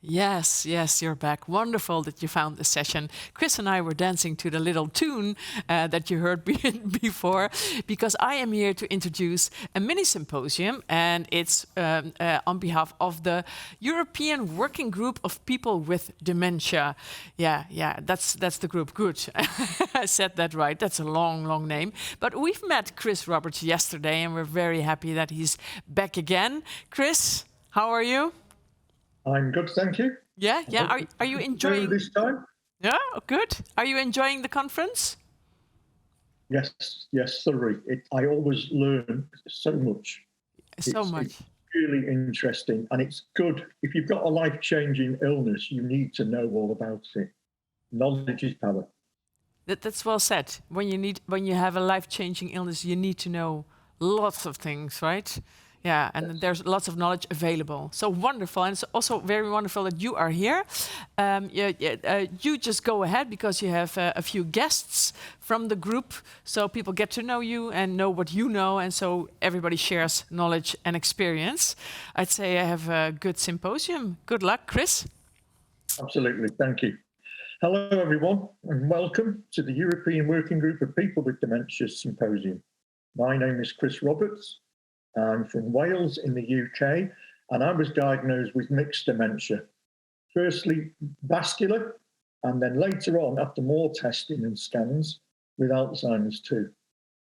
Yes, yes, you're back. Wonderful that you found the session. Chris and I were dancing to the little tune that you heard before, because I am here to introduce a mini symposium, and it's on behalf of the European Working Group of People with Dementia. Yeah, that's the group. Good, I said that right. That's a long, long name. But we've met Chris Roberts yesterday, and we're very happy that he's back again. Chris, how are you? I'm good, thank you. Yeah. Are you enjoying this time? Yeah, good. Are you enjoying the conference? Yes, thoroughly. I always learn so much. So much. It's really interesting, and it's good. If you've got a life-changing illness, you need to know all about it. Knowledge is power. That's well said. When you have a life-changing illness, you need to know lots of things, right? Yeah, and there's lots of knowledge available. So wonderful, and it's also very wonderful that you are here. You just go ahead because you have a few guests from the group, so people get to know you and know what you know, and so everybody shares knowledge and experience. I'd say I have a good symposium. Good luck, Chris. Absolutely, thank you. Hello, everyone, and welcome to the European Working Group of People with Dementia Symposium. My name is Chris Roberts. I'm from Wales in the UK, and I was diagnosed with mixed dementia. Firstly, vascular, and then later on, after more testing and scans, with Alzheimer's too.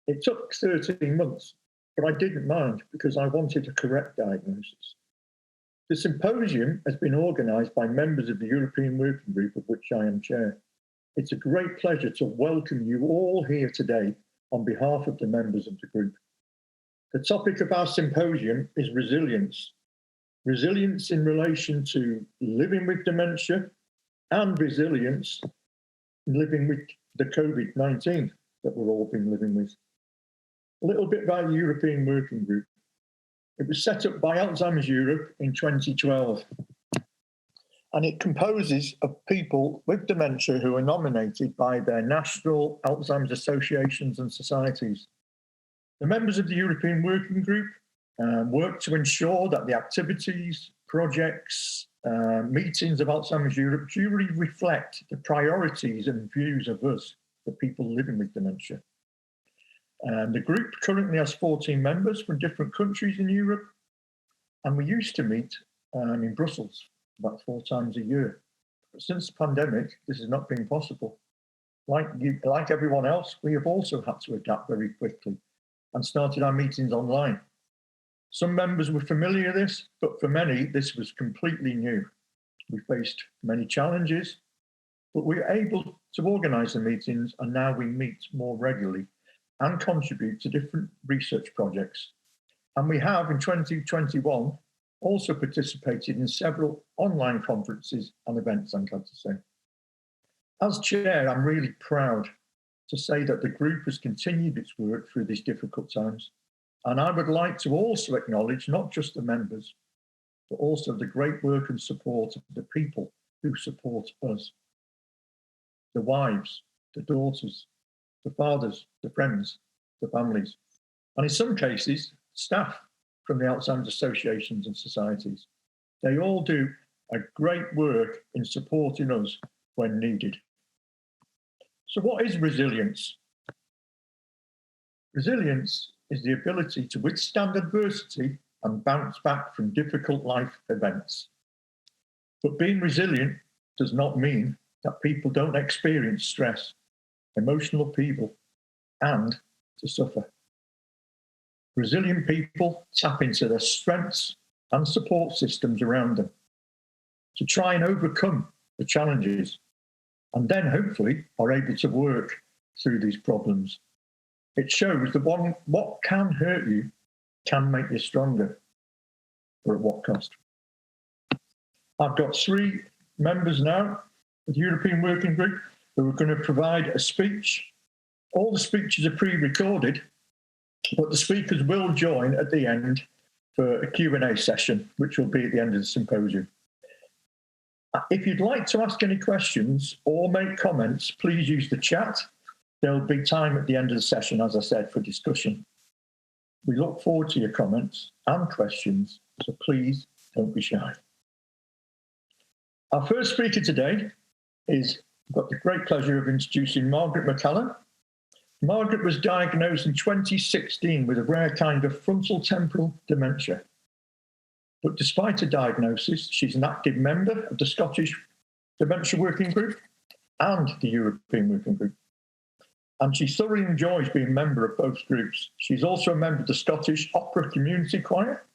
It took 13 months, but I didn't mind because I wanted a correct diagnosis. The symposium has been organised by members of the European Working Group, of which I am chair. It's a great pleasure to welcome you all here today on behalf of the members of the group. The topic of our symposium is resilience. Resilience in relation to living with dementia and resilience in living with the COVID-19 that we've all been living with. A little bit about the European Working Group. It was set up by Alzheimer Europe in 2012, and it composes of people with dementia who are nominated by their national Alzheimer's associations and societies. The members of the European Working Group work to ensure that the activities, projects, meetings of Alzheimer's Europe duly reflect the priorities and views of us, the people living with dementia. The group currently has 14 members from different countries in Europe, and we used to meet in Brussels about 4 times a year. But since the pandemic, this has not been possible. Like everyone else, we have also had to adapt very quickly and started our meetings online. Some members were familiar with this, but for many, this was completely new. We faced many challenges, but we were able to organise the meetings, and now we meet more regularly and contribute to different research projects. And we have, in 2021, also participated in several online conferences and events, I'm glad to say. As chair, I'm really proud to say that the group has continued its work through these difficult times. And I would like to also acknowledge not just the members, but also the great work and support of the people who support us. The wives, the daughters, the fathers, the friends, the families, and in some cases, staff from the Alzheimer's associations and societies. They all do a great work in supporting us when needed. So what is resilience? Resilience is the ability to withstand adversity and bounce back from difficult life events. But being resilient does not mean that people don't experience stress, emotional upheaval, and to suffer. Resilient people tap into their strengths and support systems around them to try and overcome the challenges, and then hopefully are able to work through these problems. It shows that what can hurt you can make you stronger, but at what cost? I've got 3 members now of the European Working Group who are going to provide a speech. All the speeches are pre-recorded, but the speakers will join at the end for a Q&A session, which will be at the end of the symposium. If you'd like to ask any questions or make comments, please use the chat. There'll be time at the end of the session, as I said, for discussion. We look forward to your comments and questions, so please don't be shy. Our first speaker today is, I've got the great pleasure of introducing Margaret McCallion. Margaret was diagnosed in 2016 with a rare kind of frontal temporal dementia. But despite her diagnosis, she's an active member of the Scottish Dementia Working Group and the European Working Group. And she thoroughly enjoys being a member of both groups. She's also a member of the Scottish Opera Community Choir,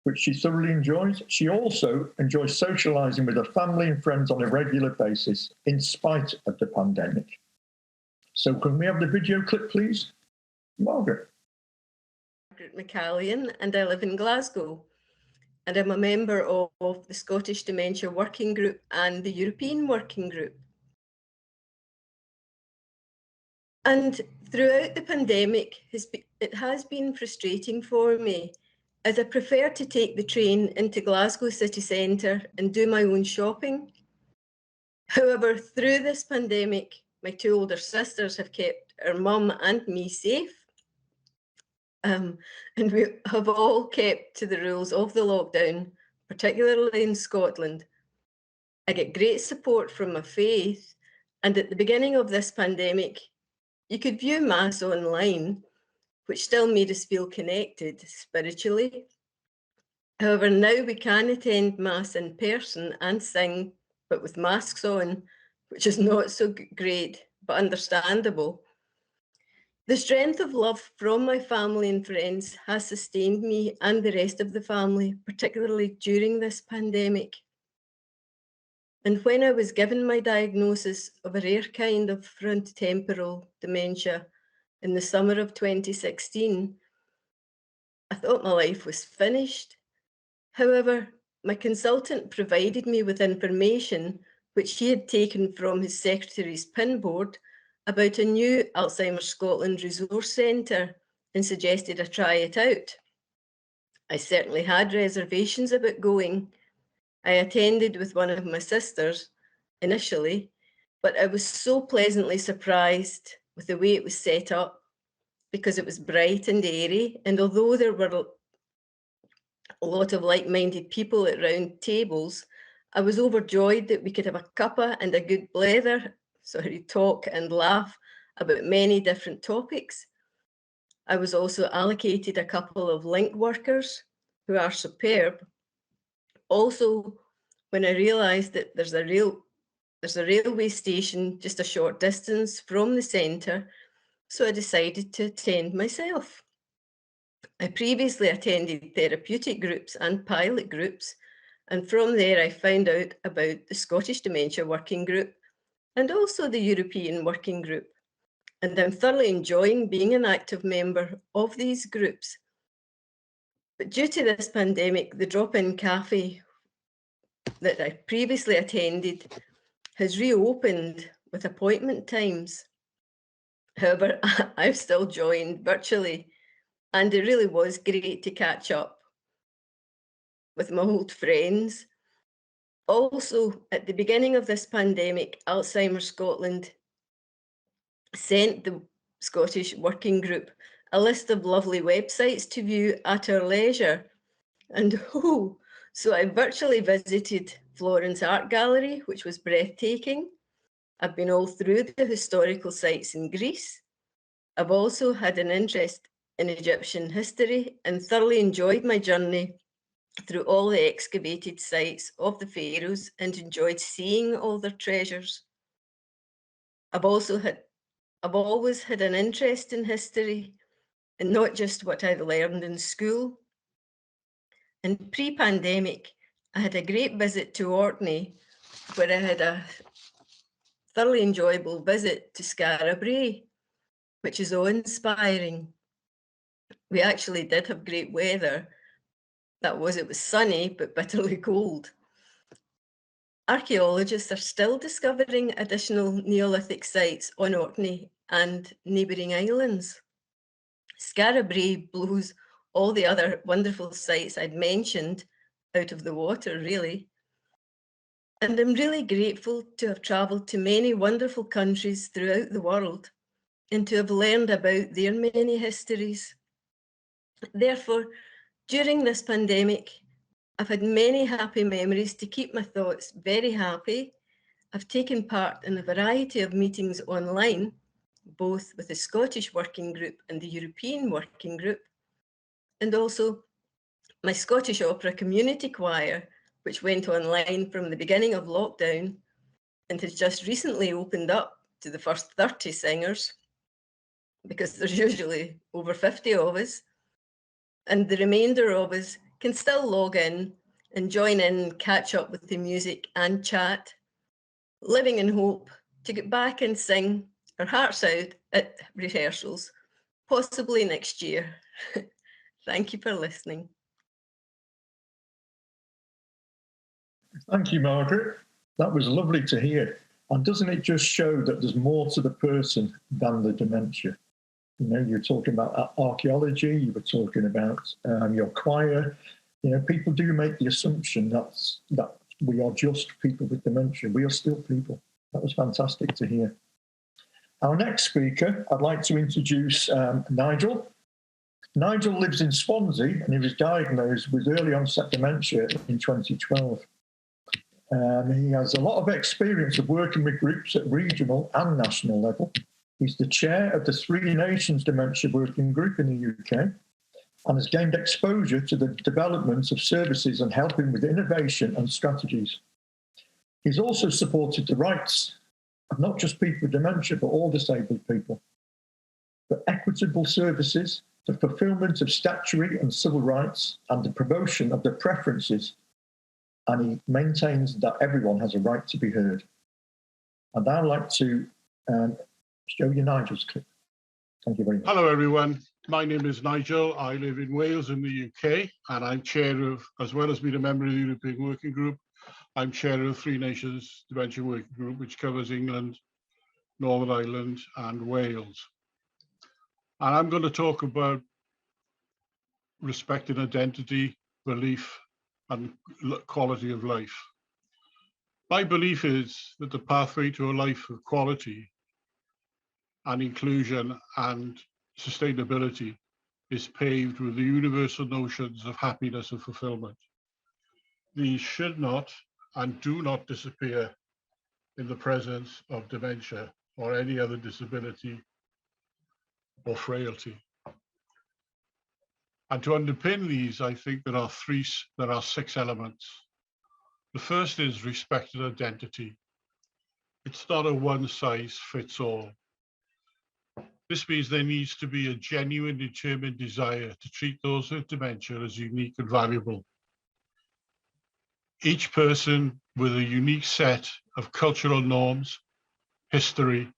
which she thoroughly enjoys. She also enjoys socialising with her family and friends on a regular basis, in spite of the pandemic. So can we have the video clip, please? Margaret. Margaret McCallion, and I live in Glasgow. And I'm a member of the Scottish Dementia Working Group and the European Working Group. And throughout the pandemic, it has been frustrating for me, as I prefer to take the train into Glasgow city centre and do my own shopping. However, through this pandemic, my two older sisters have kept our mum and me safe. And we have all kept to the rules of the lockdown, particularly in Scotland. I get great support from my faith, and at the beginning of this pandemic, you could view Mass online, which still made us feel connected spiritually. However, now we can attend Mass in person and sing, but with masks on, which is not so great, but understandable. The strength of love from my family and friends has sustained me and the rest of the family, particularly during this pandemic. And when I was given my diagnosis of a rare kind of frontotemporal dementia in the summer of 2016, I thought my life was finished. However, my consultant provided me with information which he had taken from his secretary's pinboard about a new Alzheimer Scotland Resource Centre and suggested I try it out. I certainly had reservations about going. I attended with one of my sisters initially, but I was so pleasantly surprised with the way it was set up, because it was bright and airy, and although there were a lot of like-minded people at round tables, I was overjoyed that we could have a cuppa and a good talk and laugh about many different topics. I was also allocated a couple of link workers who are superb. Also, when I realised that there's a railway station just a short distance from the centre, so I decided to attend myself. I previously attended therapeutic groups and pilot groups, and from there I found out about the Scottish Dementia Working Group and also the European Working Group. And I'm thoroughly enjoying being an active member of these groups. But due to this pandemic, the drop-in cafe that I previously attended has reopened with appointment times. However, I've still joined virtually, and it really was great to catch up with my old friends. Also, at the beginning of this pandemic, Alzheimer Scotland sent the Scottish Working Group a list of lovely websites to view at our leisure. And so I virtually visited Florence Art Gallery, which was breathtaking. I've been all through the historical sites in Greece. I've also had an interest in Egyptian history and thoroughly enjoyed my journey through all the excavated sites of the pharaohs and enjoyed seeing all their treasures. I've always had an interest in history, and not just what I'd learned in school. And pre-pandemic, I had a great visit to Orkney, where I had a thoroughly enjoyable visit to Skara Brae, which is awe-inspiring. We actually did have great weather. It was sunny, but bitterly cold. Archaeologists are still discovering additional Neolithic sites on Orkney and neighbouring islands. Skara Brae blows all the other wonderful sites I'd mentioned out of the water, really. And I'm really grateful to have travelled to many wonderful countries throughout the world and to have learned about their many histories. Therefore, during this pandemic, I've had many happy memories to keep my thoughts very happy. I've taken part in a variety of meetings online, both with the Scottish Working Group and the European Working Group, and also my Scottish Opera Community Choir, which went online from the beginning of lockdown and has just recently opened up to the first 30 singers, because there's usually over 50 of us, and the remainder of us can still log in and join in, catch up with the music and chat, living in hope to get back and sing our hearts out at rehearsals, possibly next year. Thank you for listening. Thank you, Margaret. That was lovely to hear. And doesn't it just show that there's more to the person than the dementia? You know, you're talking about archaeology, you were talking about your choir. You know, people do make the assumption that we are just people with dementia. We are still people. That was fantastic to hear. Our next speaker, I'd like to introduce Nigel. Nigel lives in Swansea and he was diagnosed with early onset dementia in 2012. He has a lot of experience of working with groups at regional and national level. He's the chair of the Three Nations Dementia Working Group in the UK and has gained exposure to the development of services and helping with innovation and strategies. He's also supported the rights of not just people with dementia, but all disabled people, for equitable services, the fulfilment of statutory and civil rights, and the promotion of the preferences. And he maintains that everyone has a right to be heard. I'd now like to show you Nigel's clip. Thank you very much. Hello, everyone. My name is Nigel. I live in Wales in the UK, and I'm chair of, as well as being a member of the European Working Group, I'm chair of Three Nations Dementia Working Group, which covers England, Northern Ireland, and Wales. And I'm going to talk about respect and identity, belief, and quality of life. My belief is that the pathway to a life of quality and inclusion and sustainability is paved with the universal notions of happiness and fulfillment. These should not and do not disappear in the presence of dementia or any other disability or frailty. And to underpin these, I think there are 6 elements. The first is respect and identity. It's not a one-size-fits-all. This means there needs to be a genuine, determined desire to treat those with dementia as unique and valuable. Each person with a unique set of cultural norms, history,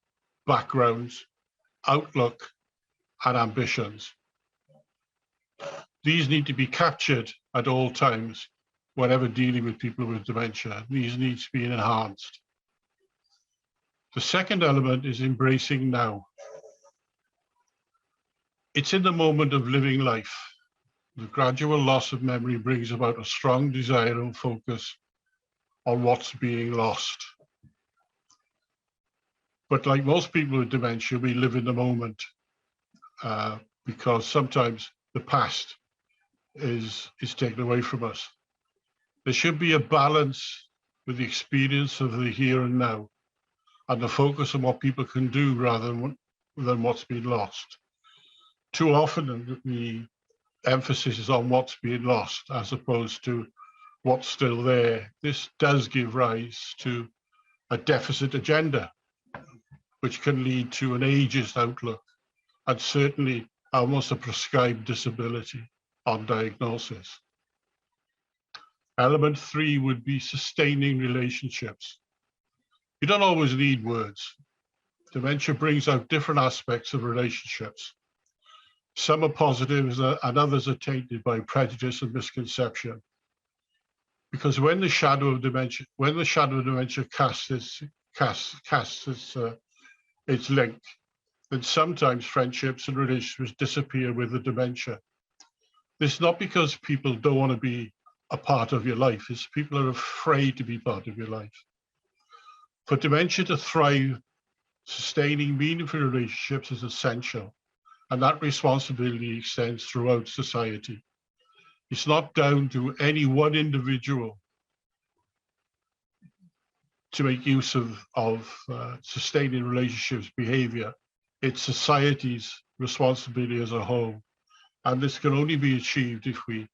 backgrounds, outlook, and ambitions. These need to be captured at all times whenever dealing with people with dementia. These need to be enhanced. The second element is embracing now. It's in the moment of living life. The gradual loss of memory brings about a strong desire and focus on what's being lost. But like most people with dementia, we live in the moment because sometimes the past is taken away from us. There should be a balance with the experience of the here and now and the focus on what people can do rather than what's been lost. Too often the emphasis is on what's being lost as opposed to what's still there. This does give rise to a deficit agenda, which can lead to an ageist outlook and certainly almost a prescribed disability on diagnosis. Element 3 would be sustaining relationships. You don't always need words. Dementia brings out different aspects of relationships. Some are positives and others are tainted by prejudice and misconception. Because when the shadow of dementia casts its link, then sometimes friendships and relationships disappear with the dementia. This is not because people don't want to be a part of your life, it's people are afraid to be part of your life. For dementia to thrive, sustaining meaningful relationships is essential, and that responsibility extends throughout society. It's not down to any one individual to make use of sustaining relationships behavior. It's society's responsibility as a whole. And this can only be achieved if we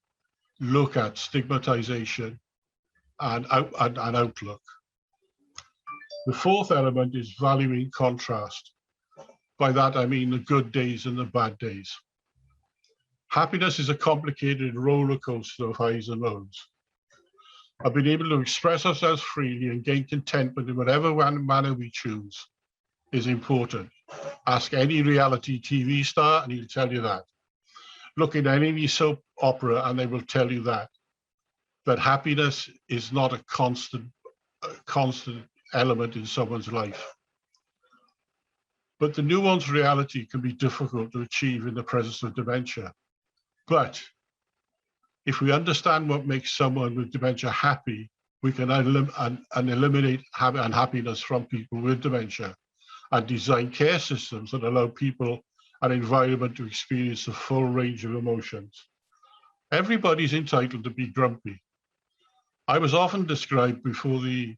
look at stigmatization and outlook. The fourth element is valuing contrast. By that, I mean the good days and the bad days. Happiness is a complicated roller coaster of highs and lows. I've been able to express ourselves freely and gain contentment in whatever manner we choose is important. Ask any reality TV star and he'll tell you that. Look at any soap opera and they will tell you that happiness is not a constant element in someone's life. But the nuanced reality can be difficult to achieve in the presence of dementia. But if we understand what makes someone with dementia happy, we can eliminate unhappiness from people with dementia and design care systems that allow people an environment to experience a full range of emotions. Everybody's entitled to be grumpy. I was often described before the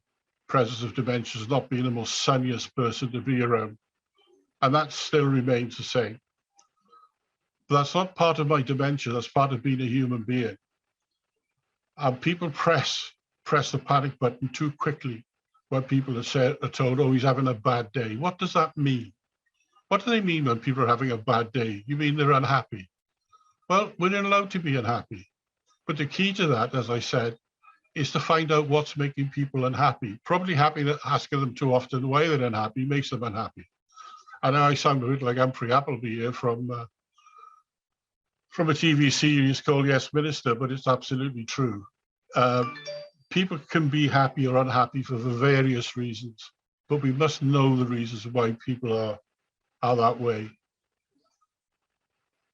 presence of dementia as not being the most sunniest person to be around, and that still remains the same. But that's not part of my dementia, that's part of being a human being. And people press the panic button too quickly when people are told, oh, he's having a bad day. What does that mean? What do they mean when people are having a bad day? You mean they're unhappy? Well, we're not allowed to be unhappy. But the key to that, as I said, is to find out what's making people unhappy. Probably asking them too often why they're unhappy makes them unhappy. And I sound a bit like Humphrey Appleby here from a TV series called Yes Minister, but it's absolutely true. People can be happy or unhappy for various reasons, but we must know the reasons why people are that way.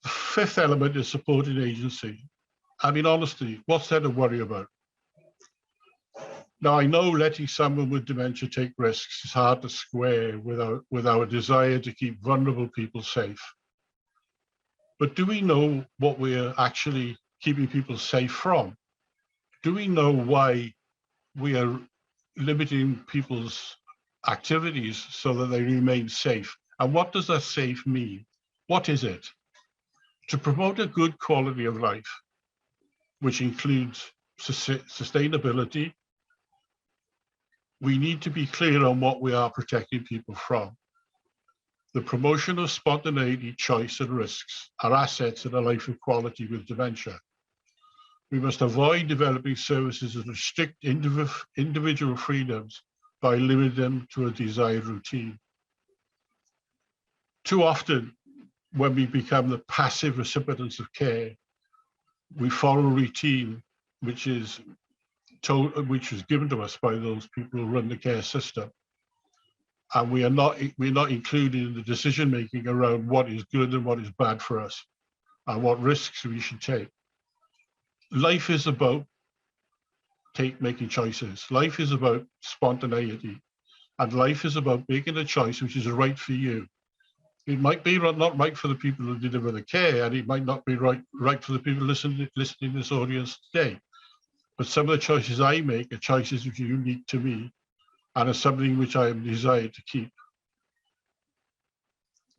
The fifth element is supporting agency. I mean, honestly, what's there to worry about? Now, I know letting someone with dementia take risks is hard to square with our desire to keep vulnerable people safe. But do we know what we're actually keeping people safe from? Do we know why we are limiting people's activities so that they remain safe? And what does that safe mean? What is it? To promote a good quality of life, which includes sustainability, we need to be clear on what we are protecting people from. The promotion of spontaneity, choice, and risks are assets in a life of quality with dementia. We must avoid developing services that restrict individual freedoms by limiting them to a desired routine. Too often, when we become the passive recipients of care, we follow a routine which is given to us by those people who run the care system. And we're not included in the decision making around what is good and what is bad for us and what risks we should take. Life is about making choices. Life is about spontaneity, and life is about making a choice which is right for you. It might be not right for the people who deliver the care, and it might not be right for the people listening to this audience today. But some of the choices I make are choices which are unique to me and are something which I am desired to keep.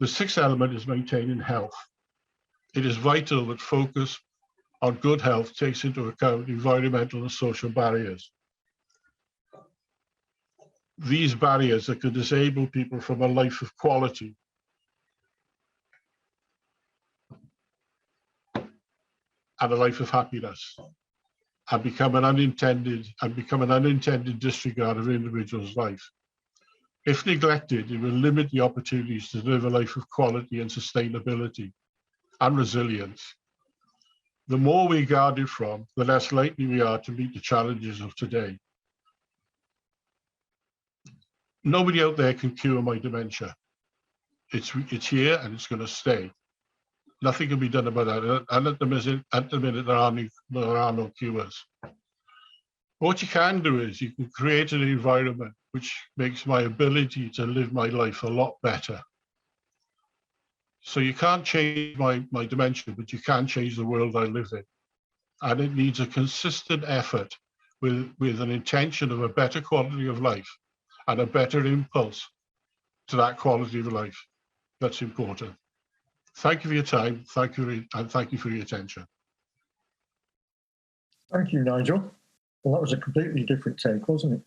The sixth element is maintaining health. It is vital that focus on good health takes into account environmental and social barriers. These barriers that could disable people from a life of quality and a life of happiness, and become an unintended disregard of an individual's life. If neglected, it will limit the opportunities to live a life of quality and sustainability and resilience. The more we guard it from, the less likely we are to meet the challenges of today. Nobody out there can cure my dementia. It's here and it's going to stay. Nothing can be done about that. And at the minute, there are no cures. What you can do is you can create an environment which makes my ability to live my life a lot better. So you can't change my dementia, but you can change the world I live in. and it needs a consistent effort with an intention of a better quality of life and a better impulse to that quality of life. That's important. Thank you for your time. Thank you, and thank you for your attention. Thank you, Nigel. Well, that was a completely different take, wasn't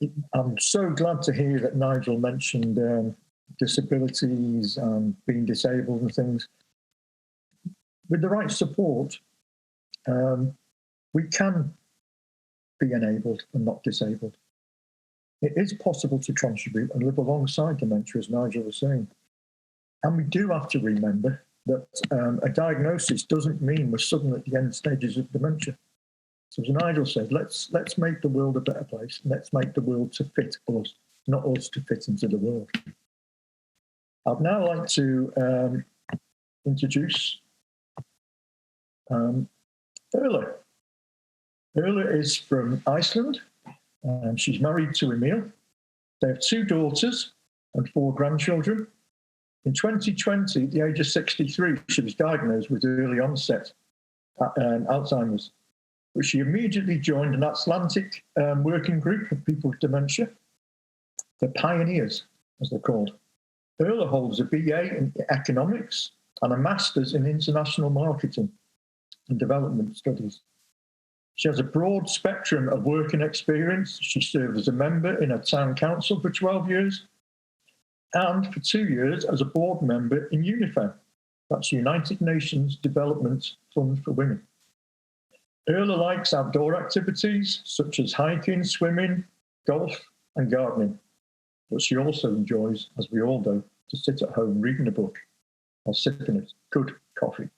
it? I'm so glad to hear that Nigel mentioned disabilities and being disabled and things. With the right support, we can be enabled and not disabled. It is possible to contribute and live alongside dementia, as Nigel was saying. And we do have to remember that a diagnosis doesn't mean we're suddenly at the end stages of dementia. So as Nigel said, let's make the world a better place. Let's make the world to fit us, not us to fit into the world. I'd now like to introduce Erla. Erla is from Iceland, and she's married to Emil. They have 2 daughters and 4 grandchildren. In 2020, at the age of 63, she was diagnosed with early onset Alzheimer's, but she immediately joined an Atlantic working group of people with dementia. The pioneers, as they're called. Erla holds a BA in economics and a master's in international marketing and development studies. She has a broad spectrum of working experience. She served as a member in a town council for 12 years and for 2 years as a board member in UNIFEM. That's United Nations Development Fund for Women. Erla likes outdoor activities such as hiking, swimming, golf and gardening. But she also enjoys, as we all do, to sit at home reading a book or sipping a good coffee.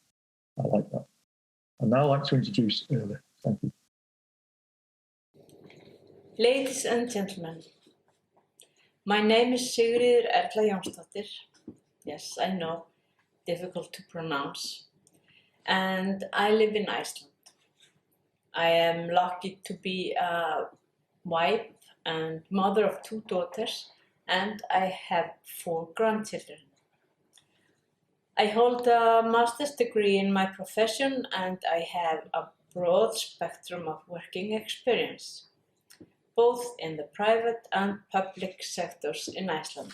I like that. I'd now like to introduce Erla. Thank you. Ladies and gentlemen, my name is Erla Jόnsdóttir. Yes, I know, difficult to pronounce. And I live in Iceland. I am lucky to be a wife and mother of 2 daughters, and I have 4 grandchildren. I hold a master's degree in my profession, and I have a broad spectrum of working experience, both in the private and public sectors in Iceland.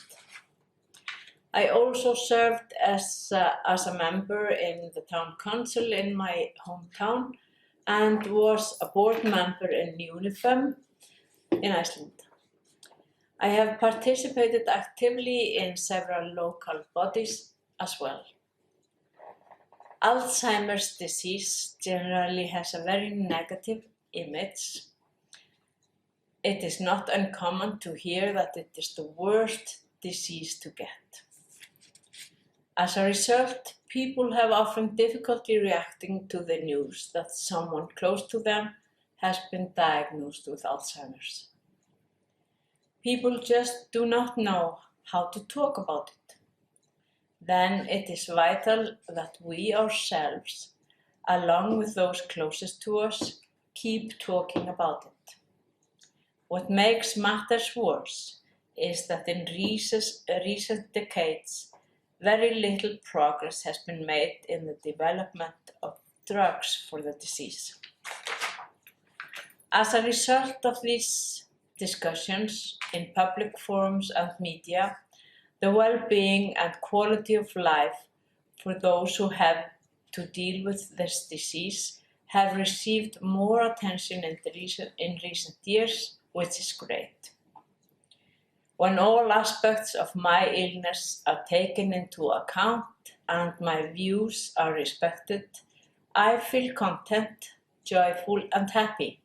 I also served as a member in the town council in my hometown and was a board member in UNIFEM in Iceland. I have participated actively in several local bodies as well. Alzheimer's disease generally has a very negative image. It is not uncommon to hear that it is the worst disease to get. As a result, people have often difficulty reacting to the news that someone close to them has been diagnosed with Alzheimer's. People just do not know how to talk about it. Then it is vital that we ourselves, along with those closest to us, keep talking about it. What makes matters worse is that in recent decades, very little progress has been made in the development of drugs for the disease. As a result of these discussions in public forums and media, the well-being and quality of life for those who have to deal with this disease have received more attention in recent years, which is great. When all aspects of my illness are taken into account and my views are respected, I feel content, joyful and happy.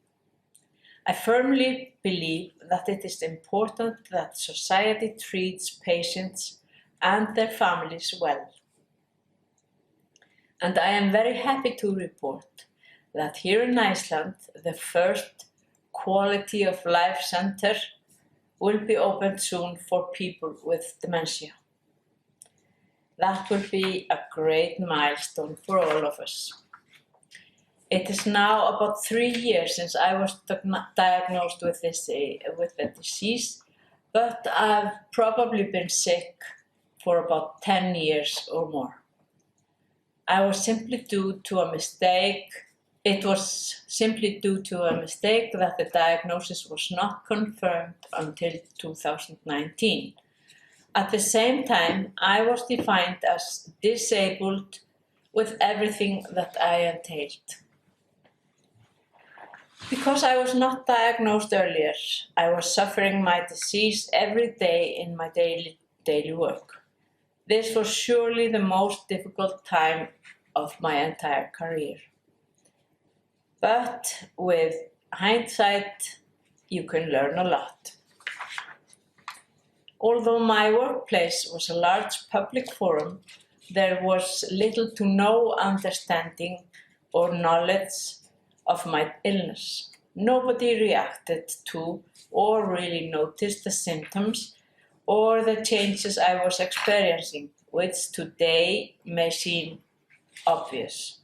I firmly believe that it is important that society treats patients and their families well. And I am very happy to report that here in Iceland, the first Quality of Life Centre will be opened soon for people with dementia. That will be a great milestone for all of us. It is now about 3 years since I was diagnosed with the disease, but I've probably been sick for about 10 years or more. I was simply due to a mistake It was simply due to a mistake that the diagnosis was not confirmed until 2019. At the same time, I was defined as disabled with everything that I entailed. Because I was not diagnosed earlier, I was suffering my disease every day in my daily work. This was surely the most difficult time of my entire career. But with hindsight, you can learn a lot. Although my workplace was a large public forum, there was little to no understanding or knowledge of my illness. Nobody reacted to or really noticed the symptoms or the changes I was experiencing, which today may seem obvious.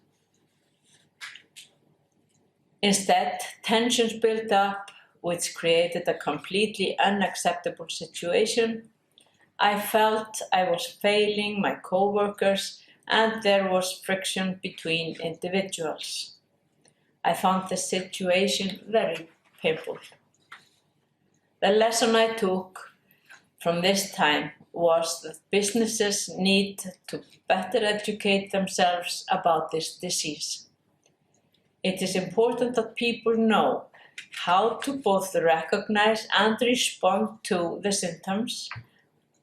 Instead, tensions built up, which created a completely unacceptable situation. I felt I was failing my co-workers and there was friction between individuals. I found the situation very painful. The lesson I took from this time was that businesses need to better educate themselves about this disease. It is important that people know how to both recognize and respond to the symptoms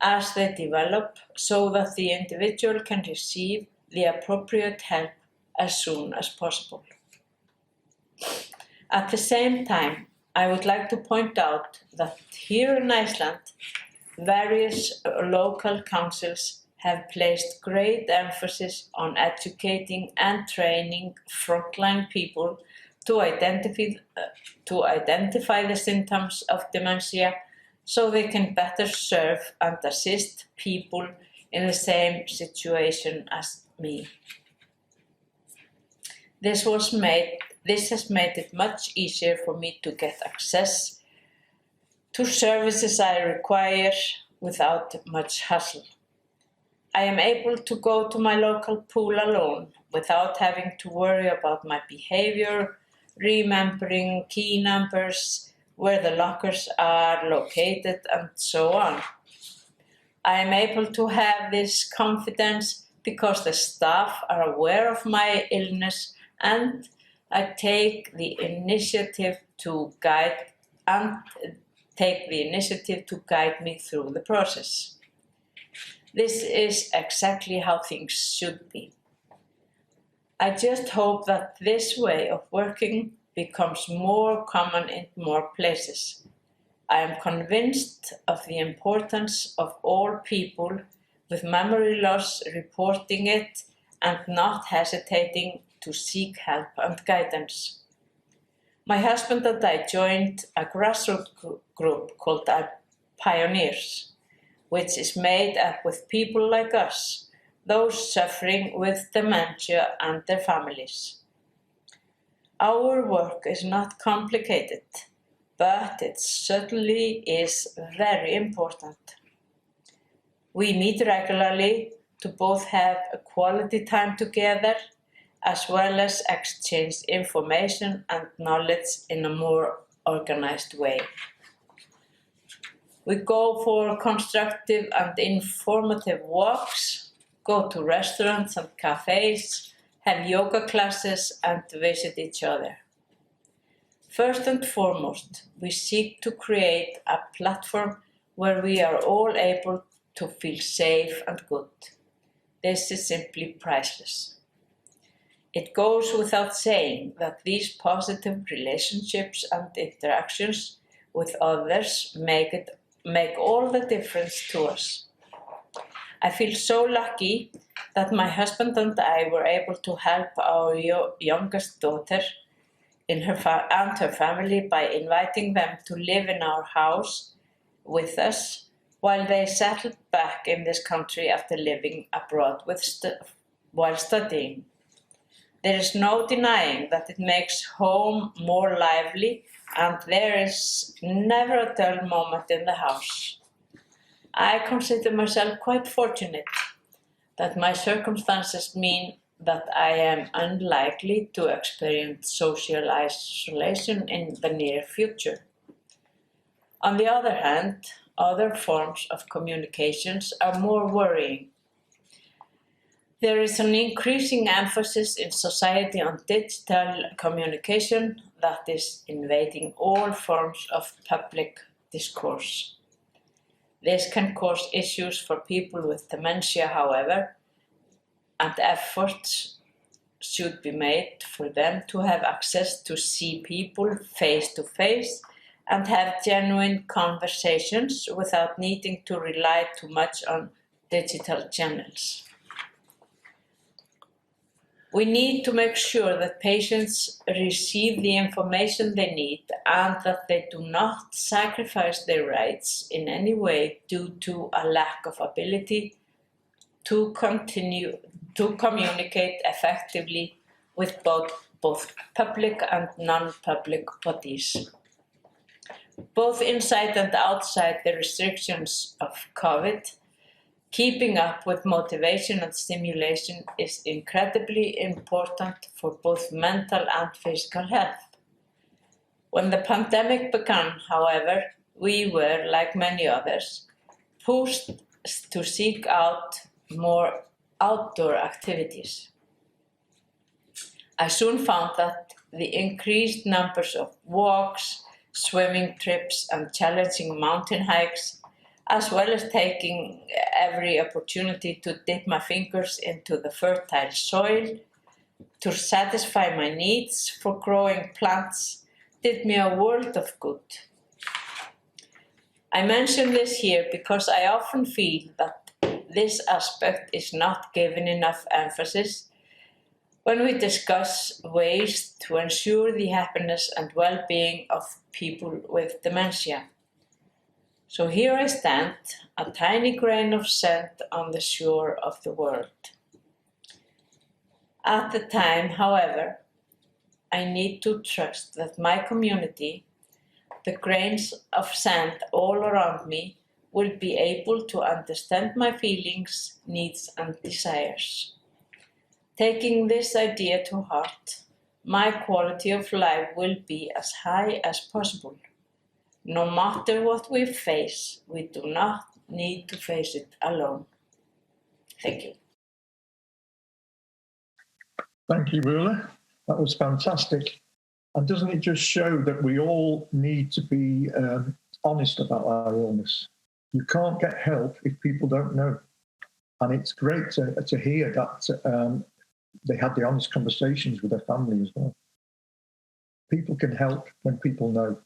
as they develop so that the individual can receive the appropriate help as soon as possible. At the same time, I would like to point out that here in Iceland, various local councils have placed great emphasis on educating and training frontline people to identify the symptoms of dementia so they can better serve and assist people in the same situation as me. This has made it much easier for me to get access to services I require without much hassle. I am able to go to my local pool alone without having to worry about my behavior, remembering key numbers, where the lockers are located, and so on. I am able to have this confidence because the staff are aware of my illness and I take the initiative to guide me through the process. This is exactly how things should be. I just hope that this way of working becomes more common in more places. I am convinced of the importance of all people with memory loss reporting it and not hesitating to seek help and guidance. My husband and I joined a grassroots group called Pioneers, which is made up with people like us, those suffering with dementia and their families. Our work is not complicated, but it certainly is very important. We meet regularly to both have a quality time together as well as exchange information and knowledge in a more organized way. We go for constructive and informative walks, go to restaurants and cafes, have yoga classes, and visit each other. First and foremost, we seek to create a platform where we are all able to feel safe and good. This is simply priceless. It goes without saying that these positive relationships and interactions with others make all the difference to us. I feel so lucky that my husband and I were able to help our youngest daughter and her family by inviting them to live in our house with us while they settled back in this country after living abroad while studying. There is no denying that it makes home more lively and there is never a dull moment in the house. I consider myself quite fortunate that my circumstances mean that I am unlikely to experience social isolation in the near future. On the other hand, other forms of communications are more worrying. There is an increasing emphasis in society on digital communication that is invading all forms of public discourse. This can cause issues for people with dementia, however, and efforts should be made for them to have access to see people face to face and have genuine conversations without needing to rely too much on digital channels. We need to make sure that patients receive the information they need and that they do not sacrifice their rights in any way due to a lack of ability to continue to communicate effectively with both public and non-public bodies. Both inside and outside the restrictions of COVID, keeping up with motivation and stimulation is incredibly important for both mental and physical health. When the pandemic began, however, we were, like many others, pushed to seek out more outdoor activities. I soon found that the increased numbers of walks, swimming trips, and challenging mountain hikes, as well as taking every opportunity to dip my fingers into the fertile soil to satisfy my needs for growing plants, did me a world of good. I mention this here because I often feel that this aspect is not given enough emphasis when we discuss ways to ensure the happiness and well-being of people with dementia. So here I stand, a tiny grain of sand on the shore of the world. At the time, however, I need to trust that my community, the grains of sand all around me, will be able to understand my feelings, needs, and desires. Taking this idea to heart, my quality of life will be as high as possible. No matter what we face, we do not need to face it alone. Thank you. Thank you, Erla. That was fantastic. And doesn't it just show that we all need to be honest about our illness? You can't get help if people don't know. And it's great to hear that they had the honest conversations with their family as well. People can help when people know.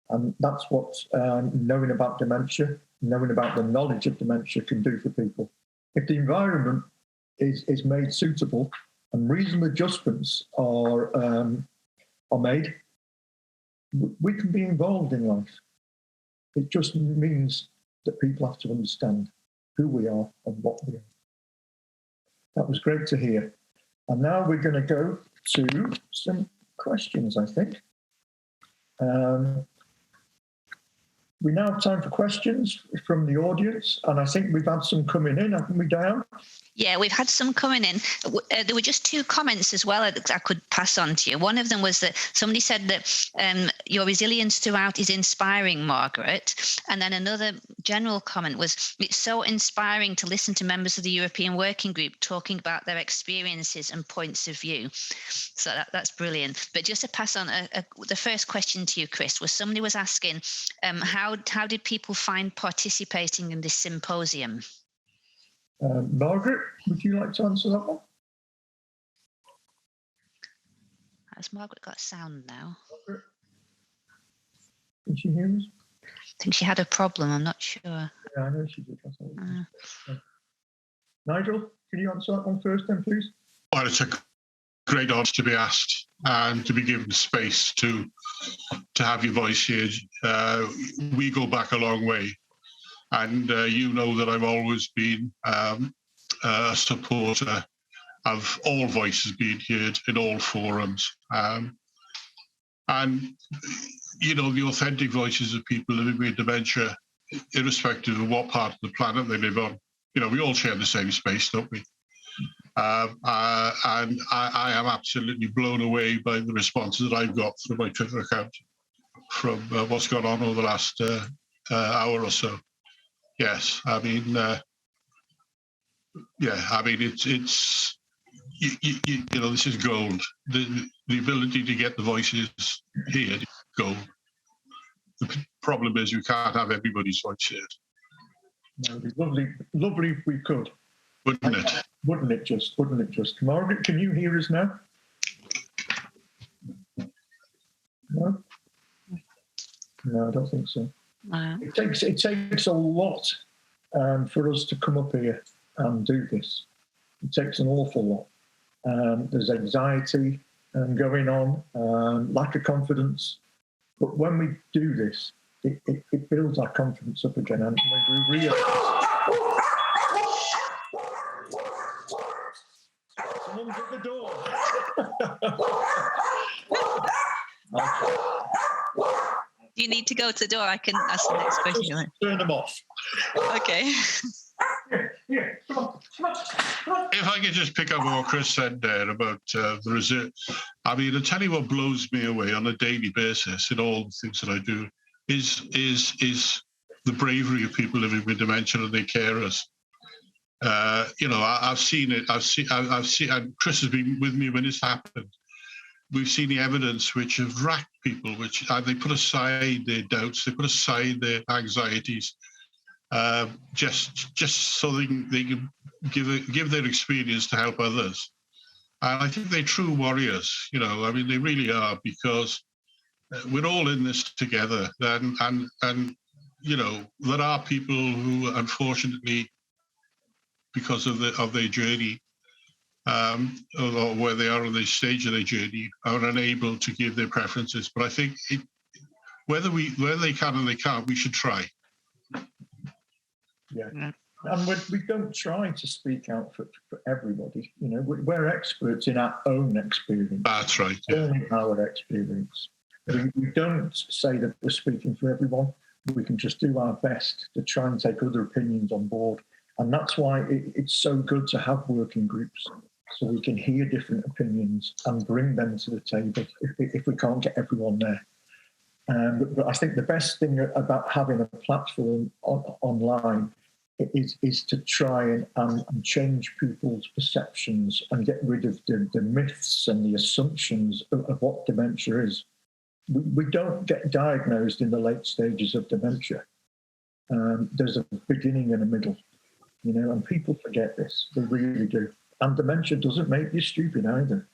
And that's what knowing about dementia, knowing about the knowledge of dementia can do for people. If the environment is made suitable and reasonable adjustments are made, we can be involved in life. It just means that people have to understand who we are and what we are. That was great to hear. And now we're going to go to some questions, I think. We now have time for questions from the audience, and I think we've had some coming in, haven't we, Diane? Yeah, we've had some coming in. There were just two comments as well that I could pass on to you. One of them was that somebody said that your resilience throughout is inspiring, Margaret. And then another general comment was, it's so inspiring to listen to members of the European Working Group talking about their experiences and points of view. So that's brilliant. But just to pass on, the first question to you, Chris, was somebody was asking, how did people find participating in this symposium? Margaret, would you like to answer that one? Has Margaret got sound now? Margaret? Can she hear us? I think she had a problem, I'm not sure. Yeah, I know she did. Nigel, can you answer that one first then, please? Well, it's a great honour to be asked and to be given space to have your voice here. We go back a long way. And you know that I've always been a supporter of all voices being heard in all forums. And, you know, the authentic voices of people living with dementia, irrespective of what part of the planet they live on. You know, we all share the same space, don't we? And I am absolutely blown away by the responses that I've got through my Twitter account from what's gone on over the last hour or so. Yes, I mean, it's you know, this is gold. The ability to get the voices here is gold. The problem is you can't have everybody's voice here. No, it'd be lovely if we could. Wouldn't it? Wouldn't it just? Margaret, can you hear us now? No? No, I don't think so. Wow. It takes a lot for us to come up here and do this. It takes an awful lot. There's anxiety going on, lack of confidence. But when we do this, it builds our confidence up again. And when we realise... Someone's at the door. You need to go to the door. I can ask the next question. Turn them off. Okay. Yeah, come on. If I could just pick up what Chris said there about the reserve. I mean, I'll tell you what blows me away on a daily basis in all the things that I do is the bravery of people living with dementia and their carers. You know, I've seen it. I've seen. And Chris has been with me when it's happened. We've seen the evidence which have racked people, which they put aside their doubts, they put aside their anxieties, just so they can give their experience to help others. And I think they're true warriors. You know, I mean, they really are, because we're all in this together. And you know, there are people who, unfortunately, because of their journey, or where they are on the stage of their journey, are unable to give their preferences. But I think whether they can or they can't, we should try. Yeah. And we don't try to speak out for everybody. You know, we're experts in our own experience. That's right. Yeah. Only our experience. We don't say that we're speaking for everyone. We can just do our best to try and take other opinions on board. And that's why it's so good to have working groups, so we can hear different opinions and bring them to the table if we can't get everyone there. But I think the best thing about having a platform online is to try and change people's perceptions and get rid of the myths and the assumptions of what dementia is. We don't get diagnosed in the late stages of dementia. There's a beginning and a middle, you know, and people forget this. They really do. And dementia doesn't make you stupid either.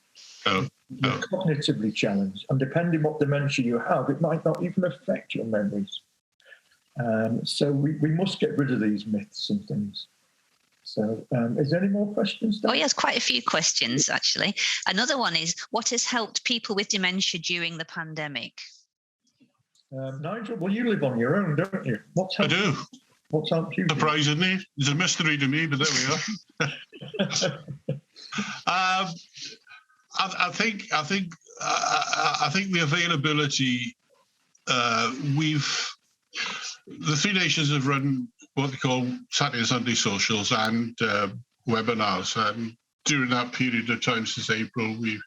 No. You're cognitively challenged, and depending what dementia you have, it might not even affect your memories. So we must get rid of these myths and things. So is there any more questions, Dan? Oh, yes, quite a few questions, actually. Another one is, what has helped people with dementia during the pandemic? Nigel, well, you live on your own, don't you? I do. What's helped you? Surprisingly, it's a mystery to me, but there we are. I think the availability. The Three Nations have run what they call Saturday and Sunday socials and webinars, and during that period of time since April, we've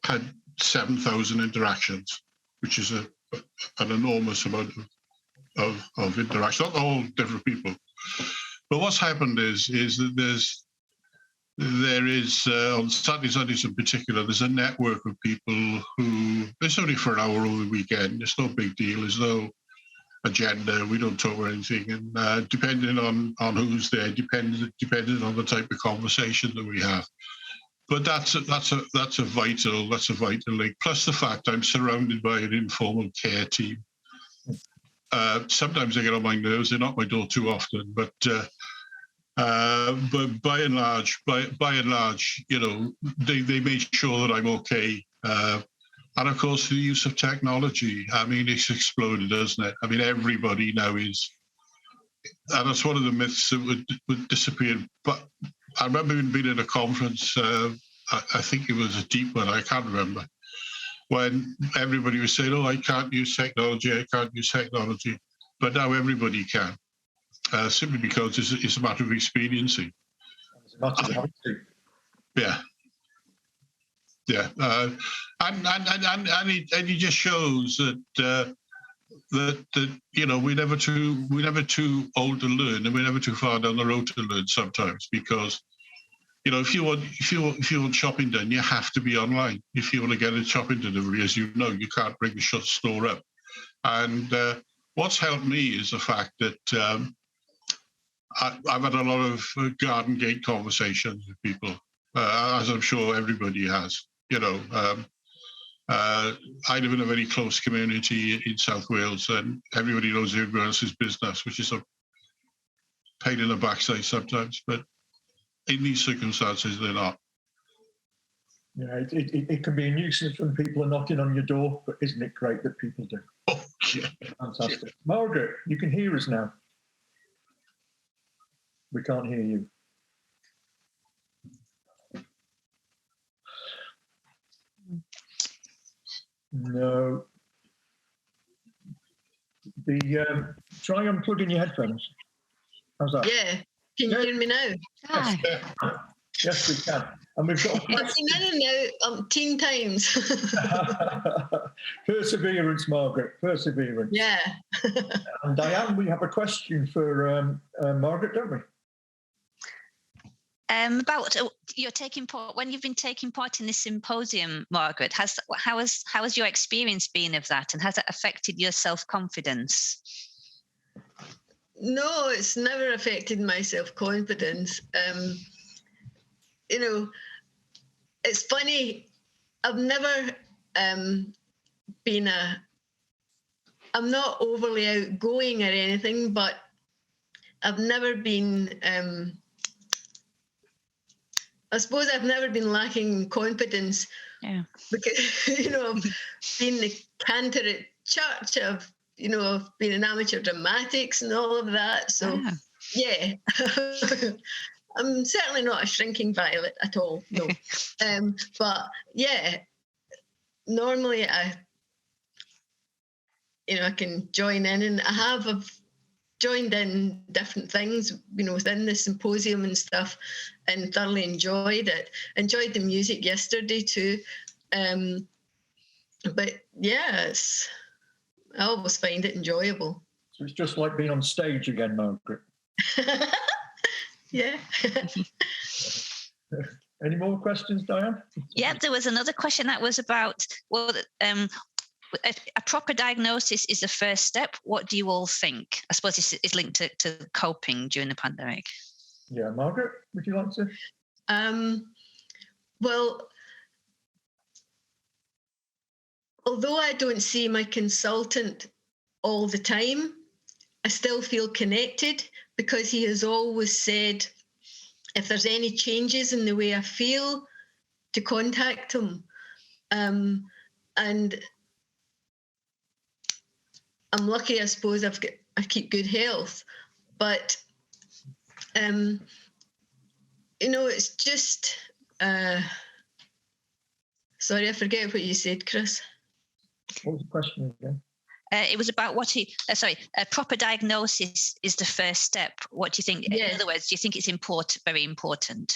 had 7,000 interactions, which is an enormous amount of interaction. Not all different people, but what's happened is that there is on Sundays in particular, there's a network of people who, it's only for an hour over the weekend, it's no big deal, there's no agenda, we don't talk about anything, and depending on who's there, depending on the type of conversation that we have. But that's a vital link. Plus the fact I'm surrounded by an informal care team. Sometimes they get on my nerves. They knock my door too often, but by and large, you know, they made sure that I'm okay. And of course, the use of technology. I mean, it's exploded, hasn't it? I mean, everybody now is, and that's one of the myths that would disappear. But I remember being at a conference. I think it was a deep one. I can't remember. When everybody was saying, "Oh, I can't use technology. But now everybody can, simply because it's a matter of experiencing. It's a matter of having to. Yeah. Yeah, and it just shows that that you know we're never too old to learn, and we're never too far down the road to learn sometimes. Because you know if you want shopping done, you have to be online. If you want to get a shopping delivery, as you know, you can't bring the store up. And what's helped me is the fact that I've had a lot of garden gate conversations with people, as I'm sure everybody has. You know, I live in a very close community in South Wales, and everybody knows everybody else's business, which is a pain in the backside sometimes. But in these circumstances, they're not. Yeah, it can be a nuisance when people are knocking on your door, but isn't it great that people do? Oh, yeah. Fantastic. Yeah. Margaret, you can hear us now. We can't hear you. No. Try unplugging your headphones. How's that? Yeah. Can you hear me now? Yes. Yes, we can. And we've got. I've been in and out 10 times. Perseverance, Margaret. Perseverance. Yeah. And Diane, we have a question for Margaret, don't we? About you're taking part when you've been taking part in this symposium, Margaret. How has your experience been of that, and has that affected your self-confidence? No, it's never affected my self-confidence. You know, it's funny. I've never been I'm not overly outgoing or anything, but I've never been. I suppose I've never been lacking confidence. Yeah. Because, you know, I've been the cantor at church. I've been in amateur dramatics and all of that. So, yeah. I'm certainly not a shrinking violet at all, no. But, yeah, normally I can join in, and I've joined in different things, within the symposium and stuff, and thoroughly enjoyed it. Enjoyed the music yesterday too. But yeah, I always find it enjoyable. So it's just like being on stage again, Margaret. Yeah. Any more questions, Diane? Yeah, there was another question that was about, a proper diagnosis is the first step. What do you all think? I suppose this is linked to coping during the pandemic. Yeah, Margaret, would you like to? Well, although I don't see my consultant all the time, I still feel connected, because he has always said, if there's any changes in the way I feel, to contact him. And I'm lucky, I suppose I keep good health, but it's just sorry, I forget what you said, Chris. What was the question again? It was about a proper diagnosis is the first step. What do you think? Yeah. In other words, do you think it's very important?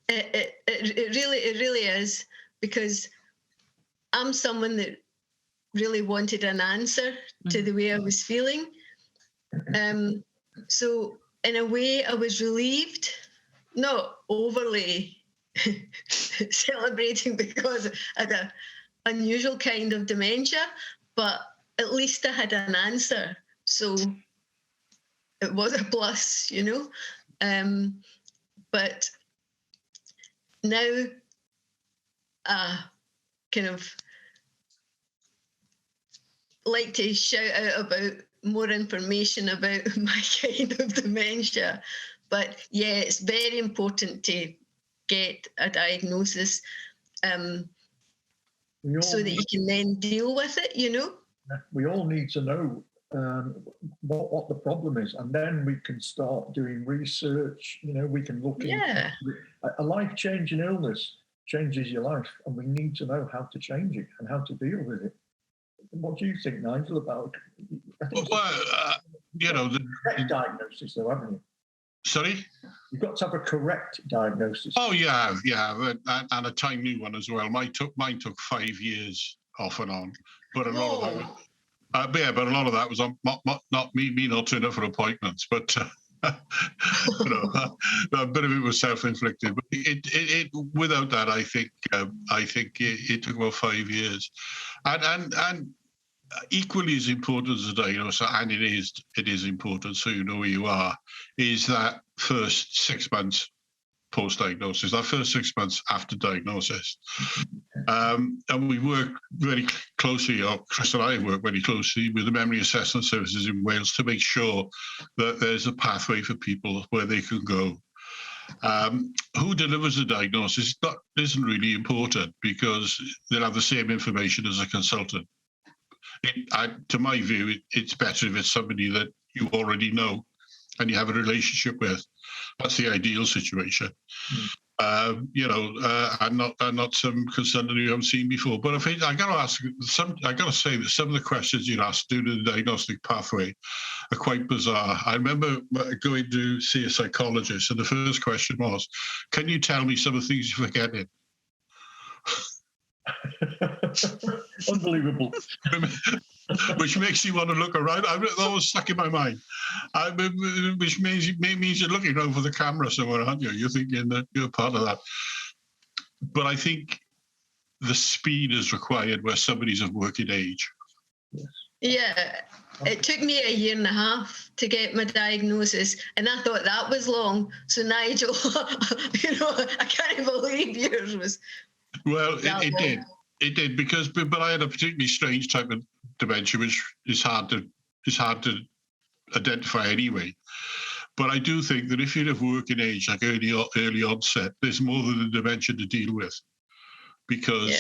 It really is, because I'm someone that really wanted an answer to the way I was feeling. So in a way, I was relieved, not overly celebrating because I had an unusual kind of dementia, but at least I had an answer. So it was a plus, But now kind of like to shout out about more information about my kind of dementia. But yeah, it's very important to get a diagnosis so that you can then deal with it, We all need to know what the problem is, and then we can start doing research. We can look into a life-changing illness changes your life, and we need to know how to change it and how to deal with it. What do you think, Nigel, about? The diagnosis, though, haven't you? Sorry? You've got to have a correct diagnosis. Oh, yeah, and a timely one as well. Mine took 5 years off and on, but a lot of that. But a lot of that was not me not turning up for appointments, but you know, a bit of it was self-inflicted. But it without that, I think it took about 5 years, and equally as important as the diagnosis, and it is important, so you know where you are, is that first 6 months post-diagnosis, that first 6 months after diagnosis. And we work very closely, or Chris and I work very closely with the memory assessment services in Wales to make sure that there's a pathway for people where they can go. Who delivers the diagnosis isn't really important, because they'll have the same information as a consultant. To my view, it's better if it's somebody that you already know and you have a relationship with. That's the ideal situation. I'm not some consultant you haven't seen before. But I got to say that some of the questions you asked due to the diagnostic pathway are quite bizarre. I remember going to see a psychologist, and the first question was, "Can you tell me some of the things you're forgetting?" Unbelievable. Which makes you want to look around. That was stuck in my mind. Which means you're looking around for the camera somewhere, aren't you? You're thinking that you're part of that. But I think the speed is required where somebody's of working age. Yeah, it took me 1.5 years to get my diagnosis, and I thought that was long. So Nigel, I can't believe yours was. Well, it did but I had a particularly strange type of dementia, which is hard to identify anyway. But I do think that if you're of working age, like early onset, there's more than a dementia to deal with, because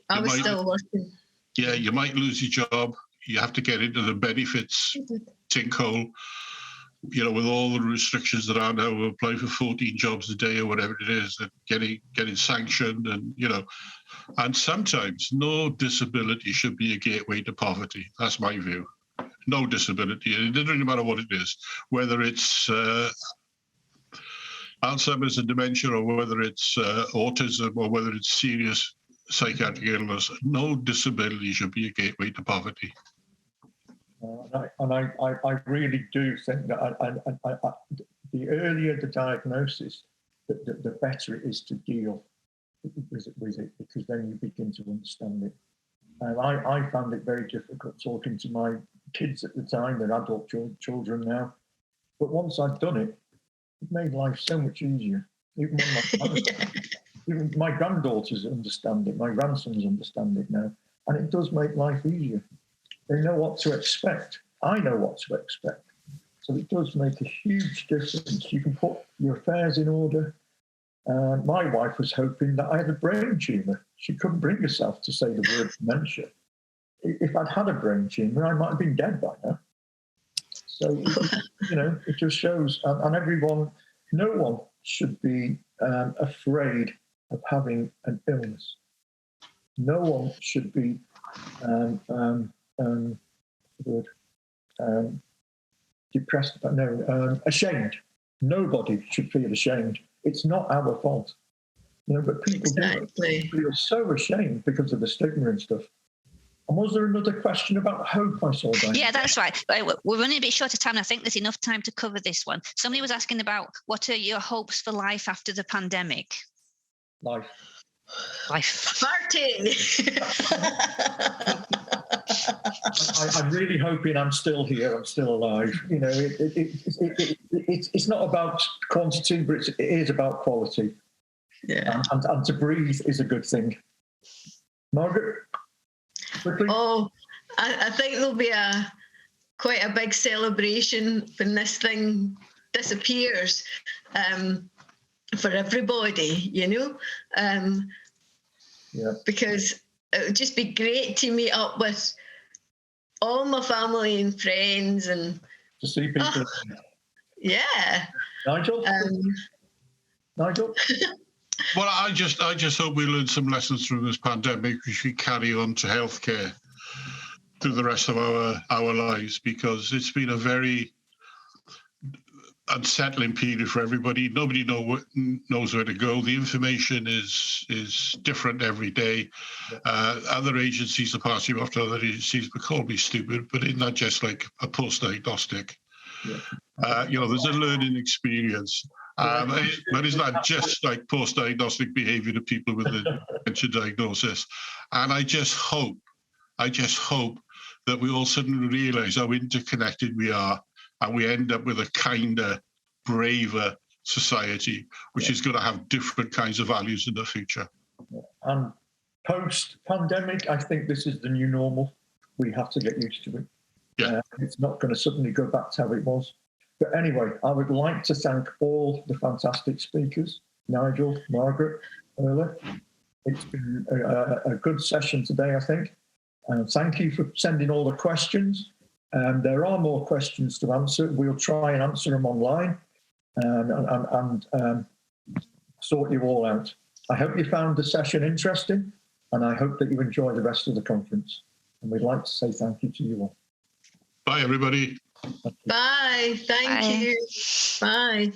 I was still working. Yeah, you might lose your job. You have to get into the benefits sinkhole. With all the restrictions that are now, we're applying for 14 jobs a day or whatever it is, and getting sanctioned, and sometimes no disability should be a gateway to poverty. That's my view. No disability. It doesn't really matter what it is, whether it's Alzheimer's and dementia, or whether it's autism, or whether it's serious psychiatric illness. No disability should be a gateway to poverty. I really do think that the earlier the diagnosis, the better it is to deal with it, because then you begin to understand it. And I found it very difficult talking to my kids at the time. They're adult children now. But once I've done it, it made life so much easier. Even my granddaughters understand it. My grandsons understand it now. And it does make life easier. They know what to expect. I know what to expect. So it does make a huge difference. You can put your affairs in order. My wife was hoping that I had a brain tumour. She couldn't bring herself to say the word dementia. If I'd had a brain tumour, I might have been dead by now. So, it just shows. And no one should be afraid of having an illness. No one should be depressed, ashamed. Nobody should feel ashamed. It's not our fault. But people feel so ashamed because of the stigma and stuff. And was there another question about hope I saw there? Yeah, that's right. We're running a bit short of time, and I think there's enough time to cover this one. Somebody was asking about what are your hopes for life after the pandemic? Life. Martin! I'm really hoping I'm still here. I'm still alive. It's not about quantity, but it is about quality. Yeah. And to breathe is a good thing. Margaret? Quickly? Oh, I think there'll be quite a big celebration when this thing disappears for everybody, because it would just be great to meet up with all my family and friends and to see people. Yeah. Nigel? Nigel? Well, I just hope we learn some lessons from this pandemic, which we carry on to healthcare through the rest of our lives, because it's been a very unsettling period for everybody. Nobody knows where to go. The information is different every day. Other agencies, the party after other agencies, would call me stupid, but isn't that just like a post-diagnostic? There's a learning experience. But is that just like post-diagnostic behaviour to people with the dementia diagnosis? And I just hope that we all suddenly realise how interconnected we are, and we end up with a kinder, braver society, which is going to have different kinds of values in the future. And post-pandemic, I think this is the new normal. We have to get used to it. Yeah. It's not going to suddenly go back to how it was. But anyway, I would like to thank all the fantastic speakers, Nigel, Margaret, Erla. It's been a good session today, I think. And thank you for sending all the questions. There are more questions to answer. We'll try and answer them online and sort you all out. I hope you found the session interesting, and I hope that you enjoy the rest of the conference. And we'd like to say thank you to you all. Bye, everybody. Bye. Thank you. Bye.